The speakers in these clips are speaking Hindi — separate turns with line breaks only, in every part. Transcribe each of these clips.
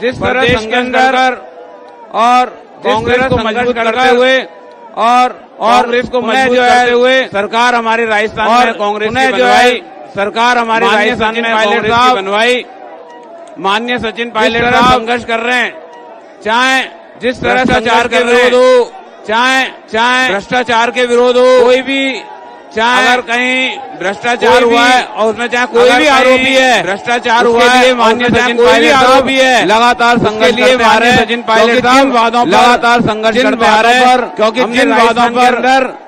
जिस तरह संघर्ष कर और कांग्रेस को मजबूत करते हुए और कांग्रेस को मजबूत करते हुए सरकार हमारे राजस्थान में कांग्रेस की बनवाई, सरकार हमारे राजस्थान में कांग्रेस की बनवाई। माननीय सचिन पायलट साहब संघर्ष कर रहे हैं, चाहे जिस तरह भ्रष्टाचार के विरोध हो, चाहे भ्रष्टाचार के विरोध हो, कोई भी चाहे अगर कहीं भ्रष्टाचार हुआ है और उसमें चाहे कोई भी आरोपी है भ्रष्टाचार हुआ है, माननीय सचिन पायलट आरोपी है, लगातार संघर्ष करते आ रहे हैं सचिन पायलट साहब वादों पर लगातार संघर्ष करते आ रहे हैं, क्योंकि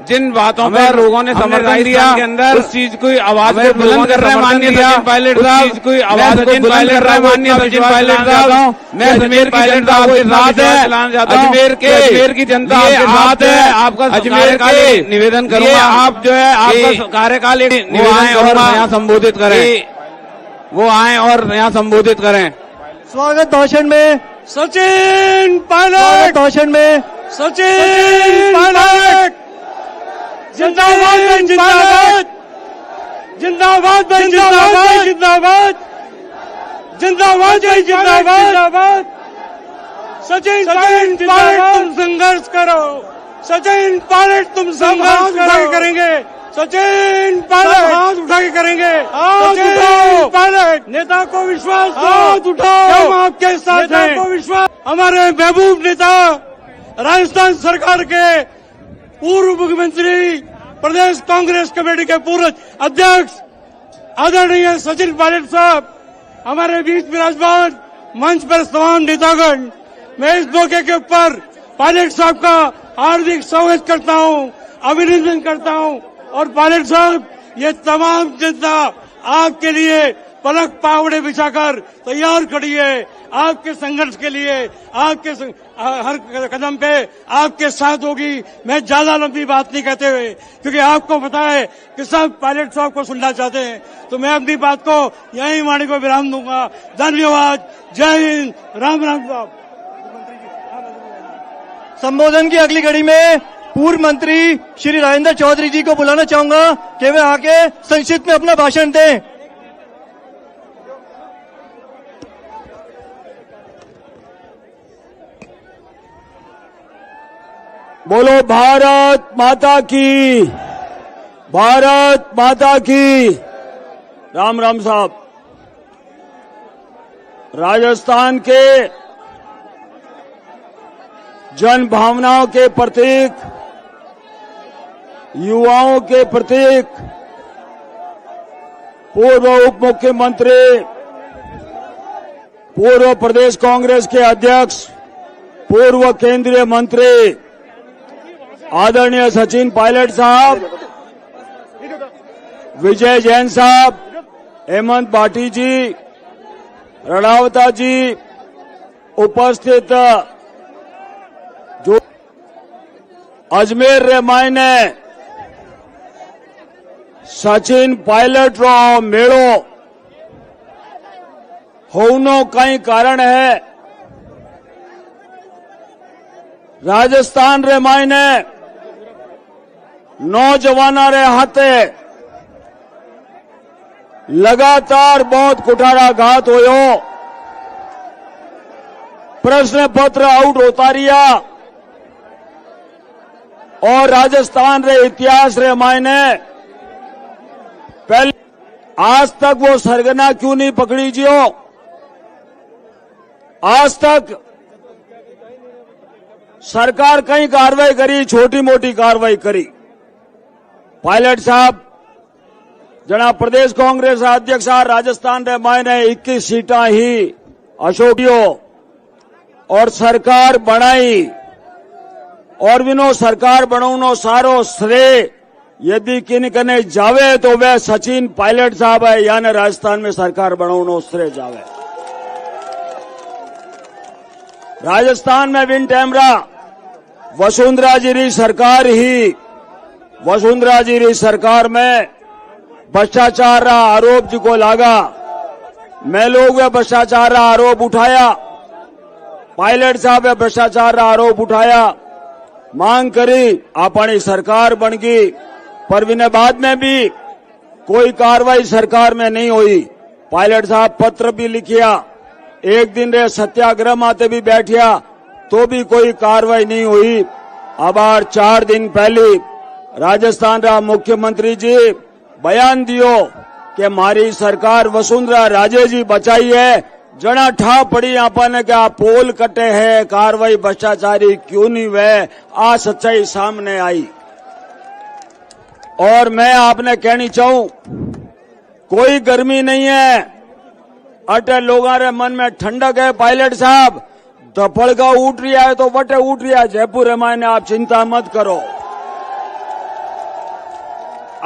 जिन बातों पर लोगों ने समर्थन दिया के अंदर उस चीज को आवाज को बुलंद कर रहे हैं माननीय सचिन पायलट साहब, चीज को आवाज को बुलंद कर रहे हैं माननीय सचिन पायलट साहब। मैं अजमेर पायलट साहब के साथ है, अजमेर की जनता के साथ है, आपका अजमेर का निवेदन करूंगा, आप जो है आपका कार्यकाल निवेदन और यहाँ संबोधित करें, वो आए और यहाँ संबोधित करें।
स्वागत भाषण में
सचिन पायलट,
भाषण में
सचिन पायलट, जिंदाबाद जिंदाबाद जिंदाबाद जिंदाबाद जिंदाबाद जिंदाबाद जिंदाबाद। सचिन पायलट तुम संघर्ष करो, सचिन पायलट तुम संघर्ष करेंगे, सचिन पायलट हाथ उठा के करेंगे, सचिन पायलट नेता को विश्वास हाथ उठाओ, हम आपके साथ हैं, को विश्वास। हमारे महबूब नेता राजस्थान सरकार के पूर्व मुख्यमंत्री, प्रदेश कांग्रेस कमेटी के पूर्व अध्यक्ष आदरणीय सचिन पायलट साहब हमारे बीच विराजमान, मंच पर तमाम नेतागण, मैं इस मौके के ऊपर पायलट साहब का हार्दिक स्वागत करता हूं, अभिनंदन करता हूं। और पायलट साहब, ये तमाम जनता आपके लिए पलक पावड़े बिछाकर तैयार खड़ी है, आपके संघर्ष के लिए, आपके हर कदम पे आपके साथ होगी। मैं ज्यादा लंबी बात नहीं कहते हुए, क्योंकि आपको पता है कि सब पायलट साहब को सुनना चाहते हैं, तो मैं अपनी बात को यहीं वाणी को विराम दूंगा। धन्यवाद, जय हिंद, राम राम साहब।
संबोधन की अगली घड़ी में पूर्व मंत्री श्री राजेंद्र चौधरी जी को बुलाना चाहूंगा कि वे आके संक्षिप्त में अपना भाषण दें।
बोलो भारत माता की, भारत माता की। राम राम साहब, राजस्थान के जन भावनाओं के प्रतीक, युवाओं के प्रतीक, पूर्व उप मुख्यमंत्री, पूर्व प्रदेश कांग्रेस के अध्यक्ष, पूर्व केंद्रीय मंत्री आदरणीय सचिन पायलट साहब, विजय जैन साहब, हेमंत भाटी जी, रणावता जी, उपस्थित जो अजमेर रे मायने सचिन पायलट रो मेड़ो होनो कई कारण है। राजस्थान रे मायने नौजवाना रे हाथे लगातार बहुत कुठाराघात होयो, प्रश्न पत्र आउट होता रिया और राजस्थान रे इतिहास रे मायने पहले आज तक वो सरगना क्यों नहीं पकड़ी जियो, आज तक सरकार कई कार्रवाई करी, छोटी मोटी कार्रवाई करी। पायलट साहब जना प्रदेश कांग्रेस अध्यक्ष राजस्थान रे मायने 21 सीटा ही अशोकियो और सरकार बनाई और विनो सरकार बनाउनो सारो श्रेय यदि किन कने जावे तो वह सचिन पायलट साहब है, यानी राजस्थान में सरकार बनाउनो श्रेय जावे। राजस्थान में विन टैमरा वसुंधरा जी री सरकार ही, वसुंधरा जी री सरकार में भ्रष्टाचार रा आरोप जी को लागा, मैं लोग वे भ्रष्टाचार रा आरोप उठाया, पायलट साहब वे भ्रष्टाचार रा आरोप उठाया, मांग करी, अपनी सरकार बन गई, पर विने बाद में भी कोई कार्रवाई सरकार में नहीं हुई। पायलट साहब पत्र भी लिखिया एक दिन रे सत्याग्रह माते भी बैठिया तो भी कोई कार्रवाई नहीं हुई। अब 4 दिन पहले राजस्थान रा मुख्यमंत्री जी बयान दियो कि मारी सरकार वसुंधरा राजे जी बचाई है। जना ठा पड़ी आपने क्या पोल कटे है, कार्रवाई भ्रष्टाचारी क्यों नहीं हुए, आ सच्चाई सामने आई। और मैं आपने कहनी चाहूं, कोई गर्मी नहीं है, अटे लोगों रे मन में ठंडक है। पायलट साहब धपड़का उठ रिया है तो वटे उठ रिया, जयपुर है मायने, आप चिंता मत करो।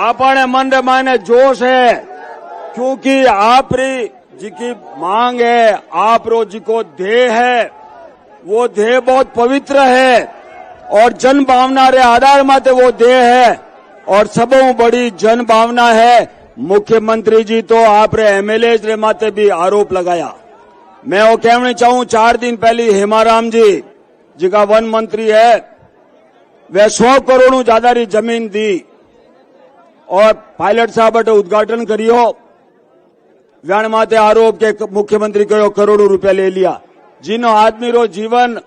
अपने मन रे मायने जोश है, क्योंकि आप री जी की मांग है, आप रो जी को ध्येय है, वो ध्येय बहुत पवित्र है और जन भावना रे आधार माते वो ध्येय है और सबों बड़ी जन भावना है। मुख्यमंत्री जी तो आप रे एमएलए रे माते भी आरोप लगाया। मैं वो कहना चाहूं, 4 दिन पहले हेमाराम जी का वन मंत्री है, वे 100 करोड़ ज्यादा री जमीन दी और पायलट साहब अटे उद्घाटन करियो। व्याण माते आरोप के मुख्यमंत्री करो करोड़ों रुपया ले लिया। जिनो आदमी रो जीवन,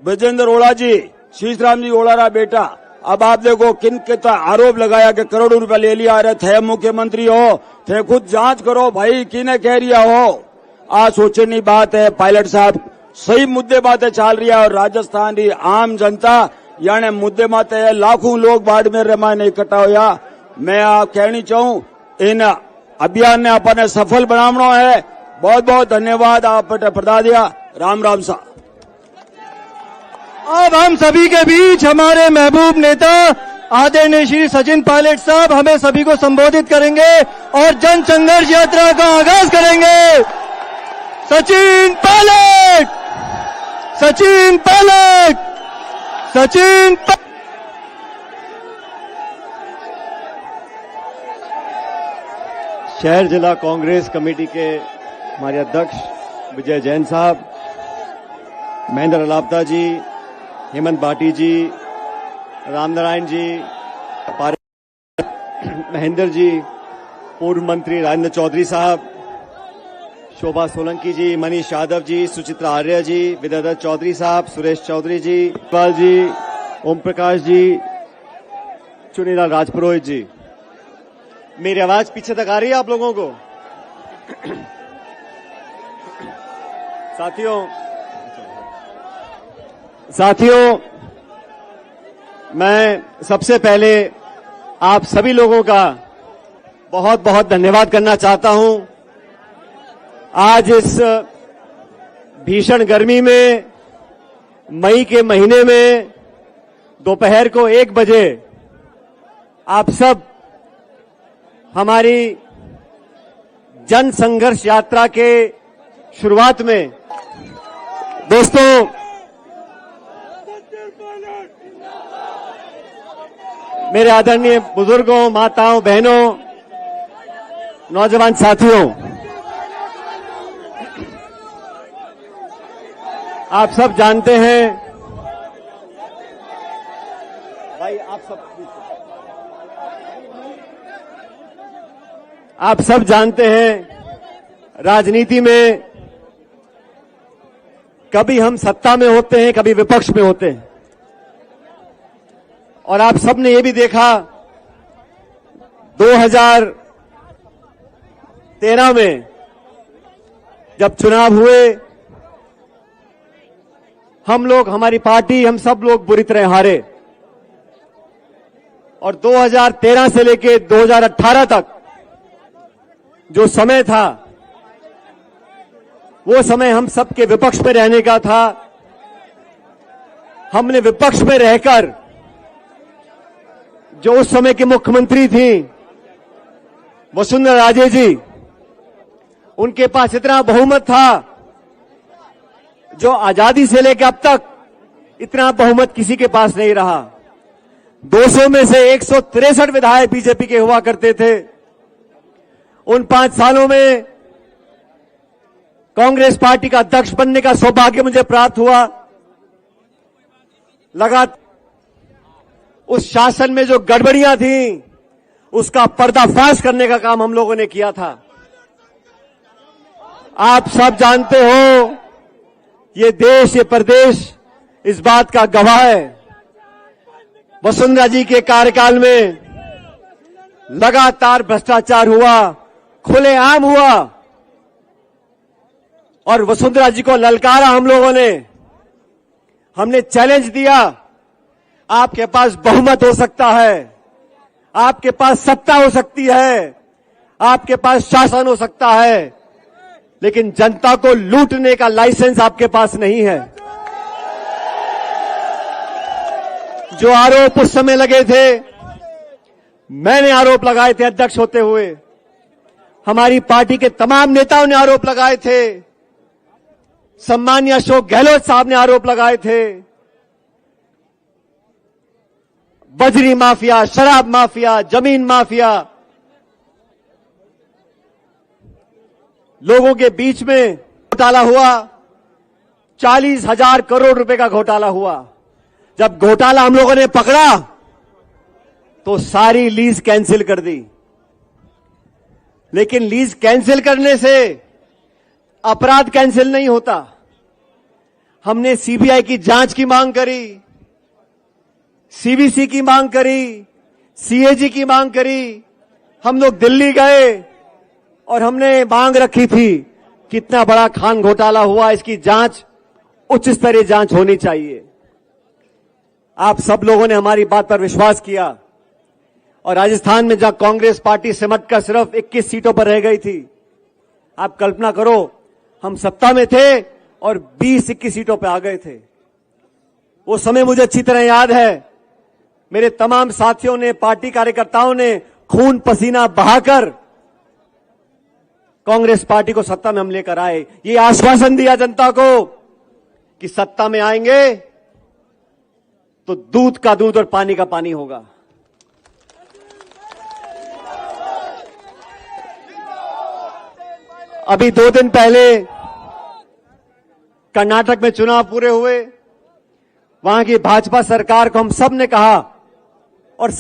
ब्रजेंद्र ओला जी, शीशराम जी ओला रा बेटा, अब आप देखो किन के आरोप लगाया कि करोड़ों रुपया ले लिया। अरे थे मुख्यमंत्री हो, थे खुद जांच करो भाई, किने कह रिया हो। आज सोचने बात है, पायलट साहब सही मुद्दे बातें चल रही है और राजस्थान की आम जनता यानी मुद्दे माते लाखों लोग बाड़मेर में इकट्ठा होया। मैं आप कहनी चाहूं, इन अभियान ने अपने सफल बनावना है। बहुत बहुत धन्यवाद आप प्रदा दिया। राम राम सा।
अब हम सभी के बीच हमारे महबूब नेता आदरणीय श्री सचिन पायलट साहब हमें सभी को संबोधित करेंगे और जन संघर्ष यात्रा का आगाज करेंगे। सचिन पायलट, सचिन पायलट, सचिन पायलट। शहर जिला कांग्रेस कमेटी के हमारे अध्यक्ष विजय जैन साहब, महेंद्र अलापता जी, हेमंत भाटी जी, रामनारायण जी, महेंद्र जी, पूर्व मंत्री राजेंद्र चौधरी साहब, शोभा सोलंकी जी, मनीष यादव जी, सुचित्रा आर्य जी, विद्याधर चौधरी साहब, सुरेश चौधरी जी, इकबाल जी, ओम प्रकाश जी, चुनीलाल राजपुरोहित जी। मेरी आवाज पीछे तक आ रही है आप लोगों को? साथियों, मैं सबसे पहले आप सभी लोगों का बहुत बहुत धन्यवाद करना चाहता हूं। आज इस भीषण गर्मी में, मई के महीने में, दोपहर को 1 बजे आप सब हमारी जन संघर्ष यात्रा के शुरुआत में, दोस्तों मेरे आदरणीय बुजुर्गों, माताओं, बहनों, नौजवान साथियों, आप सब जानते हैं भाई, आप सब जानते हैं राजनीति में कभी हम सत्ता में होते हैं, कभी विपक्ष में होते हैं। और आप सबने ये भी देखा 2013 में जब चुनाव हुए, हम लोग, हमारी पार्टी, हम सब लोग बुरी तरह हारे और 2013 से लेके 2018 तक जो समय था, वो समय हम सबके विपक्ष में रहने का था। हमने विपक्ष में रहकर जो उस समय की मुख्यमंत्री थी वसुंधरा राजे जी, उनके पास इतना बहुमत था जो आजादी से लेकर अब तक इतना बहुमत किसी के पास नहीं रहा। 200 में से 163 विधायक बीजेपी के हुआ करते थे। उन 5 सालों में कांग्रेस पार्टी का अध्यक्ष बनने का सौभाग्य मुझे प्राप्त हुआ। लगातार उस शासन में जो गड़बड़ियां थी, उसका पर्दाफाश करने का काम हम लोगों ने किया था। आप सब जानते हो, ये देश, ये प्रदेश इस बात का गवाह है। वसुंधरा जी के कार्यकाल में लगातार भ्रष्टाचार हुआ, खुलेआम हुआ, और वसुंधरा जी को ललकारा हम लोगों ने। हमने चैलेंज दिया, आपके पास बहुमत हो सकता है, आपके पास सत्ता हो सकती है, आपके पास शासन हो सकता है, लेकिन जनता को लूटने का लाइसेंस आपके पास नहीं है। जो आरोप उस समय लगे थे, मैंने आरोप लगाए थे अध्यक्ष होते हुए, हमारी पार्टी के तमाम नेताओं ने आरोप लगाए थे, सम्मानीय अशोक गहलोत साहब ने आरोप लगाए थे। बजरी माफिया, शराब माफिया, जमीन माफिया, लोगों के बीच में घोटाला हुआ। 40,000 करोड़ रुपए का घोटाला हुआ। जब घोटाला हम लोगों ने पकड़ा तो सारी लीज कैंसिल कर दी। लेकिन लीज कैंसिल करने से अपराध कैंसिल नहीं होता। हमने सीबीआई की जांच की मांग करी, सीवीसी की मांग करी, सीएजी की मांग करी। हम लोग दिल्ली गए और हमने मांग रखी थी, कितना बड़ा खान घोटाला हुआ, इसकी जांच, उच्च स्तरीय जांच होनी चाहिए। आप सब लोगों ने हमारी बात पर विश्वास किया, और राजस्थान में जहां कांग्रेस पार्टी सिमटकर सिर्फ 21 सीटों पर रह गई थी, आप कल्पना करो, हम सत्ता में थे और 20-21 सीटों पर आ गए थे। वो समय मुझे अच्छी तरह याद है। मेरे तमाम साथियों ने, पार्टी कार्यकर्ताओं ने खून पसीना बहाकर कांग्रेस पार्टी को सत्ता में हम लेकर आए। ये आश्वासन दिया जनता को कि सत्ता में आएंगे तो दूध का दूध और पानी का पानी होगा। अभी 2 दिन पहले कर्नाटक में चुनाव पूरे हुए। वहां की भाजपा सरकार को हम सब ने कहा, और